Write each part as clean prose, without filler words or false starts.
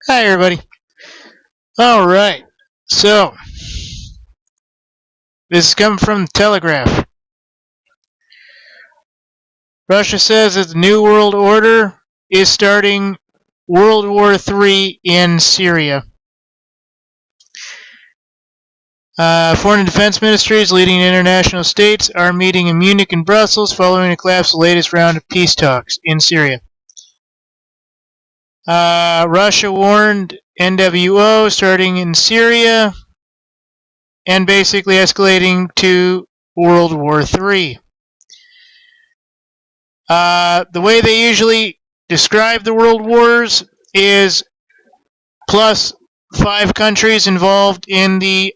Hi, everybody. All right. So, this is coming from the Telegraph. Russia says that the New World Order is starting World War III in Syria. Foreign and defense ministries leading international states are meeting in Munich and Brussels following the collapse of the latest round of peace talks in Syria. Russia warned NWO starting in Syria and basically escalating to World War III. The way they usually describe the world wars is plus 5 countries involved in the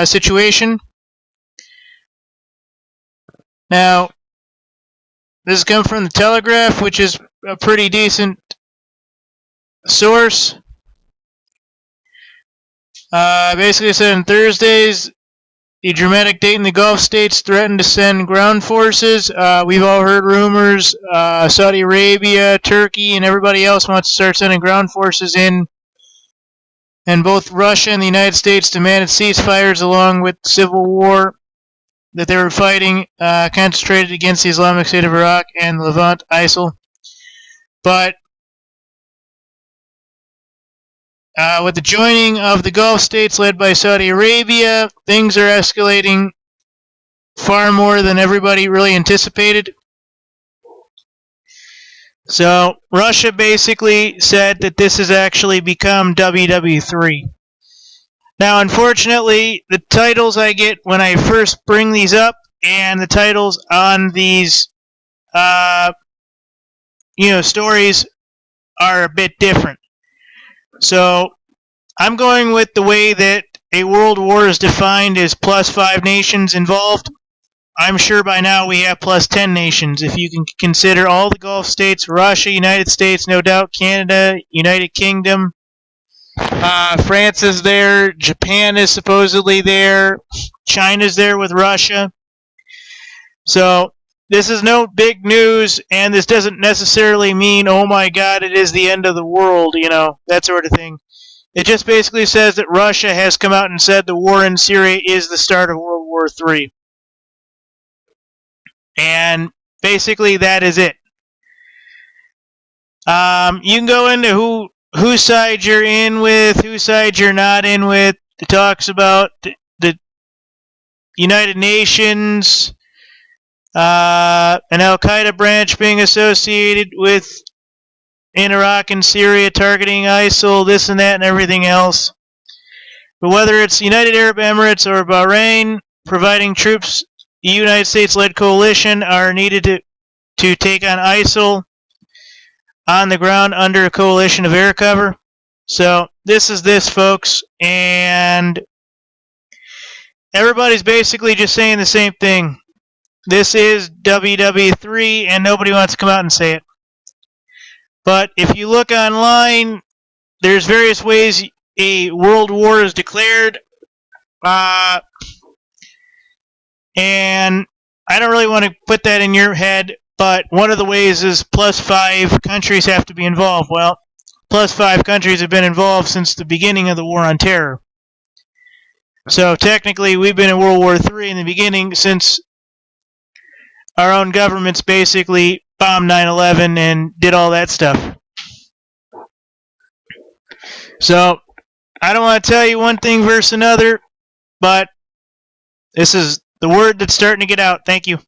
situation. Now, this comes from the Telegraph, which is a pretty decent source. Basically said on Thursdays, the dramatic date in the Gulf states threatened to send ground forces. We've all heard rumors. Saudi Arabia, Turkey, and everybody else wants to start sending ground forces in. And both Russia and the United States demanded ceasefires along with civil war that they were fighting, concentrated against the Islamic State of Iraq and the Levant ISIL. But with the joining of the Gulf states led by Saudi Arabia, things are escalating far more than everybody really anticipated. So Russia basically said that this has actually become WW3. Now, unfortunately, the titles I get when I first bring these up and the titles on these stories are a bit different. So I'm going with the way that a world war is defined as plus 5 nations involved. I'm sure by now we have plus 10 nations if you can consider all the Gulf states, Russia, United States, no doubt, Canada, United Kingdom. France is there, Japan is supposedly there, China's there with Russia. So this is no big news, and this doesn't necessarily mean, oh my god, it is the end of the world, that sort of thing. It just basically says that Russia has come out and said the war in Syria is the start of World War III. And basically that is it. You can go into whose side you're in with, whose side you're not in with. It talks about the United Nations, an Al-Qaeda branch being associated with in Iraq and Syria, targeting ISIL, this and that and everything else. But whether it's United Arab Emirates or Bahrain providing troops, the United States-led coalition are needed to take on ISIL on the ground under a coalition of air cover. So this is this, folks, and everybody's basically just saying the same thing. This is WW3, and nobody wants to come out and say it. But if you look online, there's various ways a world war is declared. And I don't really want to put that in your head, but one of the ways is plus 5 countries have to be involved. Well, plus 5 countries have been involved since the beginning of the War on Terror. So technically, we've been in World War III in the beginning since our own governments basically bombed 9/11 and did all that stuff. So I don't want to tell you one thing versus another, but this is the word that's starting to get out. Thank you.